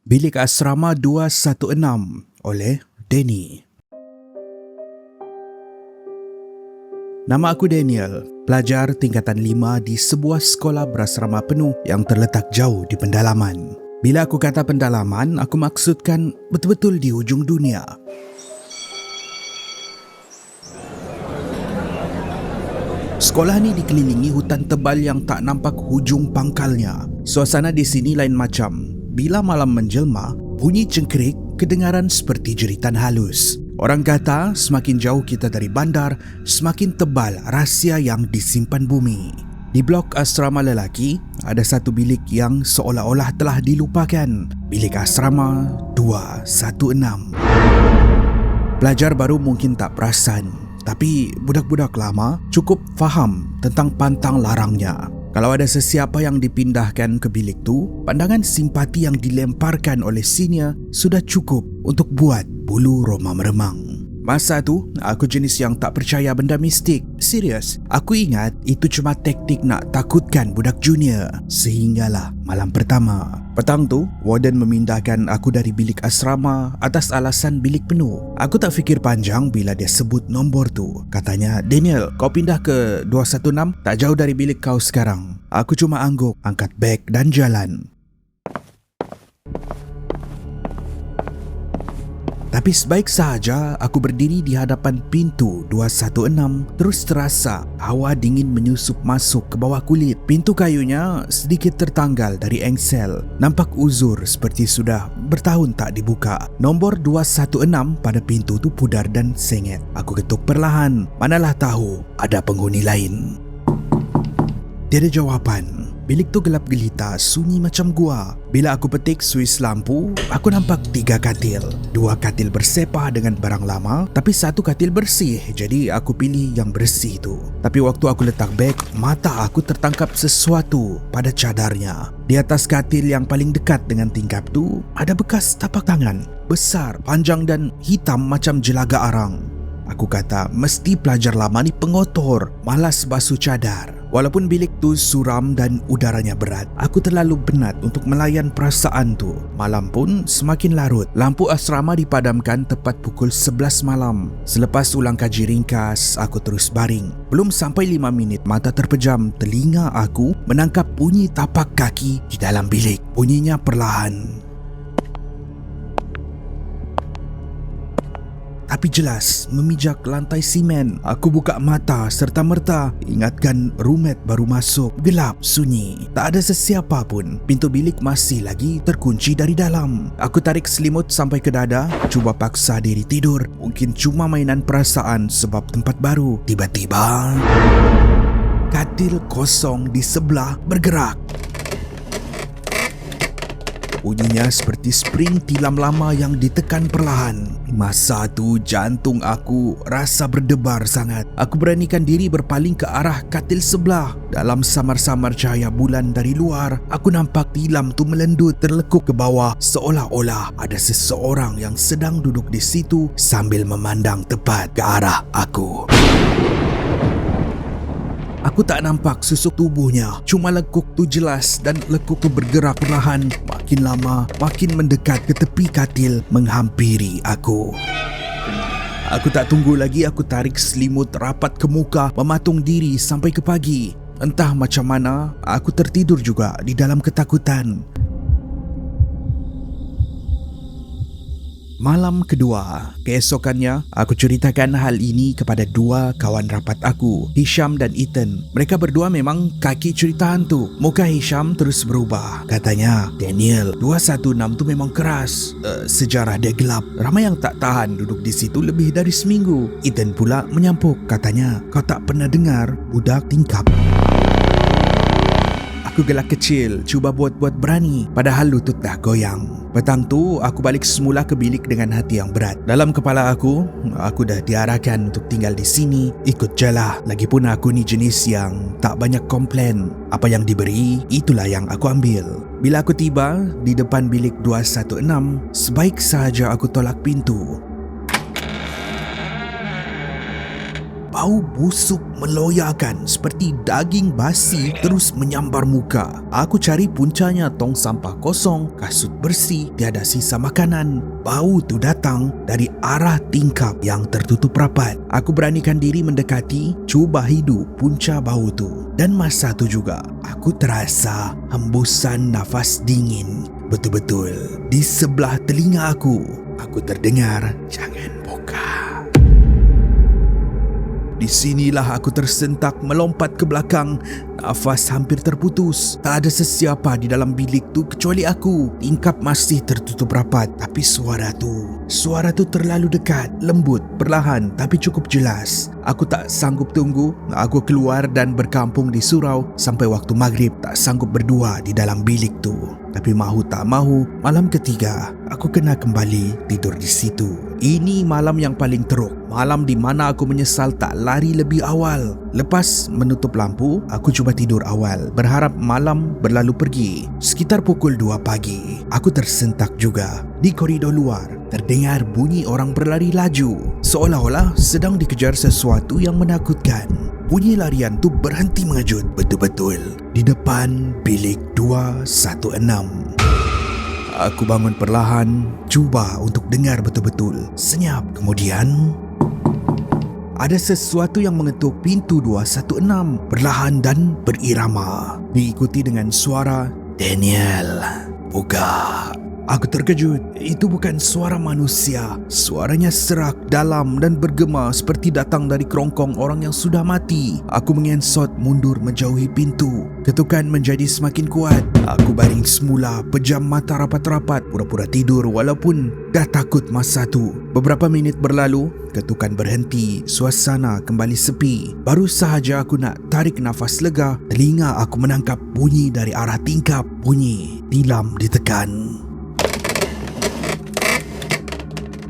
Bilik Asrama 216 oleh Danny. Nama aku Daniel, pelajar tingkatan 5 di sebuah sekolah berasrama penuh yang terletak jauh di pendalaman. Bila aku kata pendalaman, aku maksudkan betul-betul di hujung dunia. Sekolah ni dikelilingi hutan tebal yang tak nampak hujung pangkalnya. Suasana di sini lain macam. Bila malam menjelma, bunyi cengkerik kedengaran seperti jeritan halus. Orang kata semakin jauh kita dari bandar, semakin tebal rahsia yang disimpan bumi. Di blok asrama lelaki, ada satu bilik yang seolah-olah telah dilupakan. Bilik asrama 216. Pelajar baru mungkin tak perasan, tapi budak-budak lama cukup faham tentang pantang larangnya. Kalau ada sesiapa yang dipindahkan ke bilik tu, pandangan simpati yang dilemparkan oleh senior sudah cukup untuk buat bulu roma meremang. Masa tu, aku jenis yang tak percaya benda mistik. Serius, aku ingat itu cuma taktik nak takutkan budak junior. Sehinggalah malam pertama. Petang tu, warden memindahkan aku dari bilik asrama atas alasan bilik penuh. Aku tak fikir panjang bila dia sebut nombor tu. Katanya, "Daniel, kau pindah ke 216, tak jauh dari bilik kau sekarang." Aku cuma angguk, angkat beg dan jalan. Tapi sebaik sahaja aku berdiri di hadapan pintu 216, terus terasa hawa dingin menyusup masuk ke bawah kulit. Pintu kayunya sedikit tertanggal dari engsel. Nampak uzur seperti sudah bertahun tak dibuka. Nombor 216 pada pintu tu pudar dan sengit. Aku ketuk perlahan. Manalah tahu ada penghuni lain. Tiada jawapan. Bilik tu gelap gelita, sunyi macam gua. Bila aku petik suis lampu, aku nampak 3 katil. 2 katil bersepah dengan barang lama, tapi 1 katil bersih. Jadi aku pilih yang bersih tu. Tapi waktu aku letak beg, mata aku tertangkap sesuatu pada cadarnya. Di atas katil yang paling dekat dengan tingkap tu, ada bekas tapak tangan. Besar, panjang dan hitam macam jelaga arang. Aku kata, mesti pelajar lama ni pengotor, malas basuh cadar. Walaupun bilik tu suram dan udaranya berat, aku terlalu penat untuk melayan perasaan tu. Malam pun semakin larut. Lampu asrama dipadamkan tepat pukul 11 malam. Selepas ulang kaji ringkas, aku terus baring. Belum sampai 5 minit, mata terpejam. Telinga aku menangkap bunyi tapak kaki di dalam bilik. Bunyinya perlahan, tapi jelas memijak lantai simen. Aku buka mata serta-merta ingatkan roommate baru masuk. Gelap, sunyi, tak ada sesiapa pun. Pintu bilik masih lagi terkunci dari dalam. Aku tarik selimut sampai ke dada, cuba paksa diri tidur. Mungkin cuma mainan perasaan sebab tempat baru. Tiba-tiba katil kosong di sebelah bergerak. Bunyinya seperti spring tilam lama yang ditekan perlahan. Masa tu jantung aku rasa berdebar sangat. Aku beranikan diri berpaling ke arah katil sebelah. Dalam samar-samar cahaya bulan dari luar, aku nampak tilam tu melendut terlekuk ke bawah, seolah-olah ada seseorang yang sedang duduk di situ sambil memandang tepat ke arah aku. Aku tak nampak susuk tubuhnya, cuma lekuk tu jelas dan lekuk tu bergerak perlahan. Makin lama, makin mendekat ke tepi katil menghampiri aku. Aku tak tunggu lagi, aku tarik selimut rapat ke muka, mematung diri sampai ke pagi. Entah macam mana, aku tertidur juga di dalam ketakutan. Malam kedua, keesokannya aku ceritakan hal ini kepada 2 kawan rapat aku, Hisham dan Ethan. Mereka berdua memang kaki cerita hantu. Muka Hisham terus berubah. Katanya, "Daniel, 216 tu memang keras. Sejarah dia gelap. Ramai yang tak tahan duduk di situ lebih dari seminggu." Ethan pula menyampuk. Katanya, "Kau tak pernah dengar budak tingkap?" Aku gelak kecil, cuba buat berani, padahal lutut dah goyang. Petang tu, aku balik semula ke bilik dengan hati yang berat. Dalam kepala aku dah diarahkan untuk tinggal di sini, ikut jelah. Lagipun aku ni jenis yang tak banyak komplain. Apa yang diberi, itulah yang aku ambil. Bila aku tiba di depan bilik 216, sebaik sahaja aku tolak pintu. Bau busuk meloyakan seperti daging basi terus menyambar muka. Aku cari puncanya tong sampah kosong, kasut bersih, tiada sisa makanan. Bau tu datang dari arah tingkap yang tertutup rapat. Aku beranikan diri mendekati, cuba hidup punca bau tu. Dan masa tu juga, aku terasa hembusan nafas dingin. Betul-betul di sebelah telinga aku terdengar, "Jangan buka." Di sinilah aku tersentak melompat ke belakang. Nafas hampir terputus. Tak ada sesiapa di dalam bilik tu kecuali aku. Tingkap masih tertutup rapat. Tapi suara tu terlalu dekat, lembut, perlahan tapi cukup jelas. Aku tak sanggup tunggu. Aku keluar dan berkampung di surau sampai waktu maghrib. Tak sanggup berdua di dalam bilik tu. Tapi mahu tak mahu, malam ketiga aku kena kembali tidur di situ. Ini malam yang paling teruk. Malam di mana aku menyesal tak lari lebih awal. Lepas menutup lampu, aku cuba tidur awal, berharap malam berlalu pergi. Sekitar pukul 2 pagi, aku tersentak juga. Di koridor luar, terdengar bunyi orang berlari laju, seolah-olah sedang dikejar sesuatu yang menakutkan. Bunyi larian tu berhenti mengejut betul-betul di depan bilik 216. Aku bangun perlahan, cuba untuk dengar betul-betul. Senyap kemudian, ada sesuatu yang mengetuk pintu 216 perlahan dan berirama. Diikuti dengan suara, "Daniel, buka." Aku terkejut. Itu bukan suara manusia. Suaranya serak, dalam dan bergema seperti datang dari kerongkong orang yang sudah mati. Aku mengensot mundur menjauhi pintu. Ketukan menjadi semakin kuat. Aku baring semula, pejam mata rapat-rapat, pura-pura tidur walaupun dah takut masa tu. Beberapa minit berlalu, ketukan berhenti, suasana kembali sepi. Baru sahaja aku nak tarik nafas lega, telinga aku menangkap bunyi dari arah tingkap. Bunyi tilam ditekan.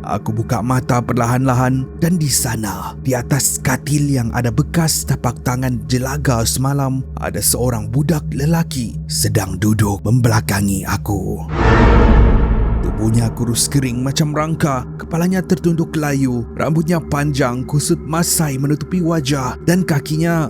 Aku buka mata perlahan-lahan dan di sana, di atas katil yang ada bekas tapak tangan jelaga semalam, ada seorang budak lelaki sedang duduk membelakangi aku. Tubuhnya kurus kering macam rangka, kepalanya tertunduk layu, rambutnya panjang, kusut masai menutupi wajah dan kakinya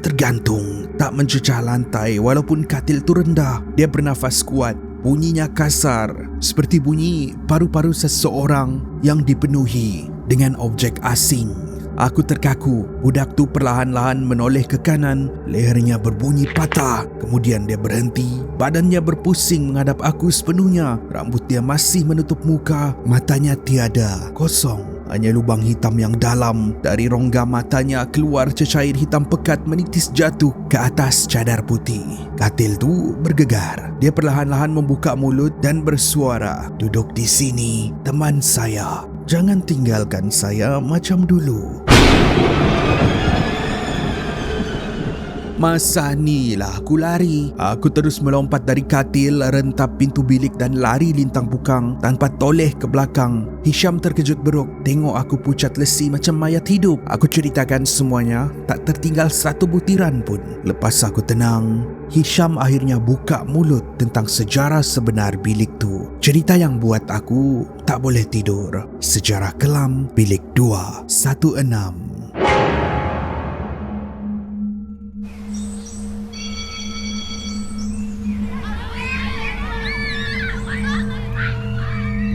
tergantung, tak mencecah lantai walaupun katil tu rendah. Dia bernafas kuat. Bunyinya kasar, seperti bunyi paru-paru seseorang yang dipenuhi dengan objek asing. Aku terkaku. Budak tu perlahan-lahan menoleh ke kanan. Lehernya berbunyi patah. Kemudian dia berhenti. Badannya berpusing menghadap aku sepenuhnya. Rambut dia masih menutup muka. Matanya tiada, kosong. Hanya lubang hitam yang dalam. Dari rongga matanya keluar cecair hitam pekat menitis jatuh ke atas cadar putih. Katil tu bergegar. Dia perlahan-lahan membuka mulut dan bersuara, "Duduk di sini, teman saya. Jangan tinggalkan saya macam dulu." Masa ni lah aku lari. Aku terus melompat dari katil, rentap pintu bilik dan lari lintang pukang tanpa toleh ke belakang. Hisham terkejut beruk, tengok aku pucat lesi macam mayat hidup. Aku ceritakan semuanya, tak tertinggal satu butiran pun. Lepas aku tenang, Hisham akhirnya buka mulut tentang sejarah sebenar bilik tu. Cerita yang buat aku tak boleh tidur. Sejarah kelam bilik 216.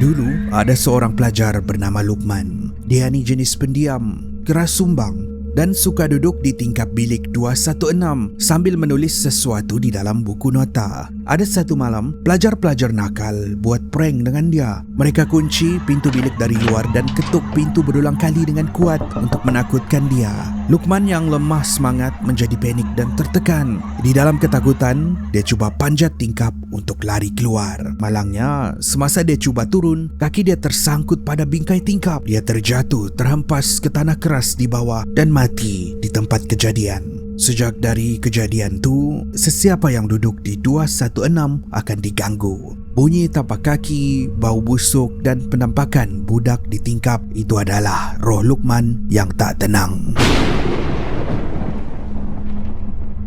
Dulu ada seorang pelajar bernama Luqman. Dia ni jenis pendiam, keras sumbang dan suka duduk di tingkap bilik 216 sambil menulis sesuatu di dalam buku nota. Ada satu malam, pelajar-pelajar nakal buat prank dengan dia. Mereka kunci pintu bilik dari luar dan ketuk pintu berulang kali dengan kuat untuk menakutkan dia. Luqman yang lemah semangat menjadi panik dan tertekan. Di dalam ketakutan, dia cuba panjat tingkap untuk lari keluar. Malangnya, semasa dia cuba turun, kaki dia tersangkut pada bingkai tingkap. Dia terjatuh, terhempas ke tanah keras di bawah dan mati di tempat kejadian. Sejak dari kejadian tu, sesiapa yang duduk di 216 akan diganggu. Bunyi tapak kaki, bau busuk dan penampakan budak di tingkap itu adalah roh Luqman yang tak tenang.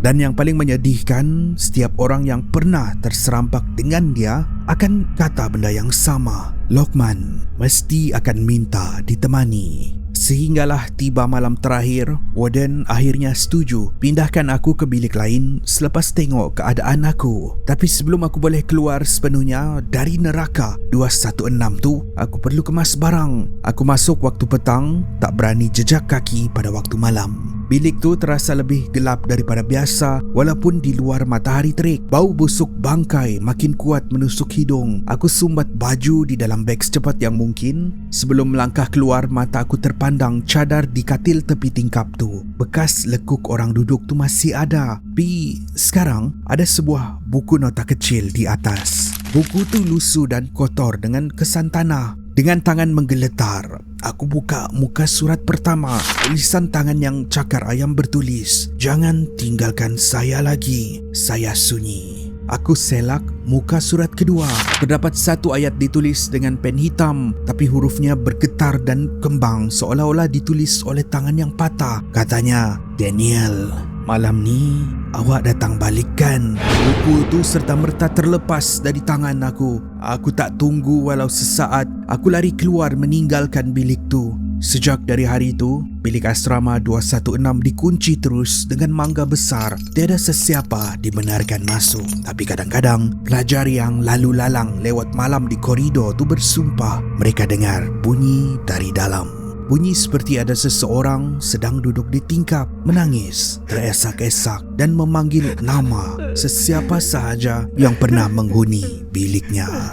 Dan yang paling menyedihkan, setiap orang yang pernah terserampak dengan dia akan kata benda yang sama. Luqman mesti akan minta ditemani. Sehinggalah tiba malam terakhir, warden akhirnya setuju pindahkan aku ke bilik lain selepas tengok keadaan aku. Tapi sebelum aku boleh keluar sepenuhnya dari neraka 216 tu, aku perlu kemas barang. Aku masuk waktu petang, tak berani jejak kaki pada waktu malam. Bilik tu terasa lebih gelap daripada biasa walaupun di luar matahari terik. Bau busuk bangkai makin kuat menusuk hidung. Aku sumbat baju di dalam beg secepat yang mungkin. Sebelum melangkah keluar, mata aku terpandang cadar di katil tepi tingkap tu. Bekas lekuk orang duduk tu masih ada. Tapi sekarang ada sebuah buku nota kecil di atas. Buku tu lusuh dan kotor dengan kesan tanah. Dengan tangan menggeletar, aku buka muka surat pertama. Tulisan tangan yang cakar ayam bertulis, "Jangan tinggalkan saya lagi, saya sunyi." Aku selak muka surat kedua. Terdapat satu ayat ditulis dengan pen hitam, tapi hurufnya bergetar dan kembang seolah-olah ditulis oleh tangan yang patah. Katanya, "Daniel, malam ni awak datang balik kan?" Buku tu serta-merta terlepas dari tangan aku. Aku tak tunggu walau sesaat. Aku lari keluar meninggalkan bilik tu. Sejak dari hari itu, bilik asrama 216 dikunci terus dengan mangga besar. Tiada sesiapa dibenarkan masuk. Tapi kadang-kadang, pelajar yang lalu lalang lewat malam di koridor tu bersumpah mereka dengar bunyi dari dalam. Bunyi seperti ada seseorang sedang duduk di tingkap, menangis, teresak-esak dan memanggil nama sesiapa sahaja yang pernah menghuni biliknya.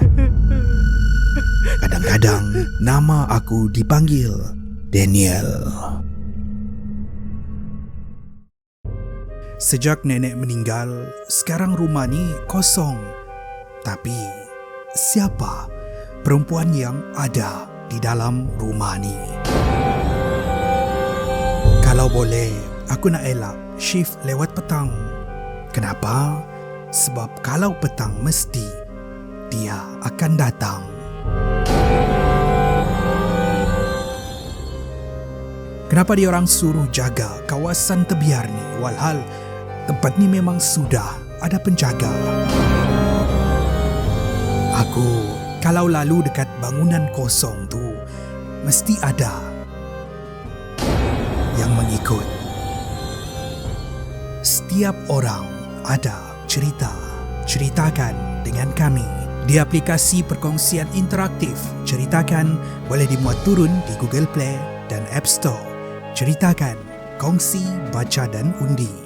Kadang-kadang nama aku dipanggil Daniel. Sejak nenek meninggal, sekarang rumah ni kosong. Tapi siapa perempuan yang ada di dalam rumah ni? Kalau boleh, aku nak elak shift lewat petang. Kenapa? Sebab kalau petang mesti dia akan datang. Kenapa dia orang suruh jaga kawasan tebiar ni walhal tempat ni memang sudah ada penjaga? Aku kalau lalu dekat bangunan kosong tu, mesti ada yang mengikut. Setiap orang ada cerita. Ceritakan dengan kami di aplikasi perkongsian interaktif. Ceritakan boleh dimuat turun di Google Play dan App Store. Ceritakan, kongsi, baca dan undi.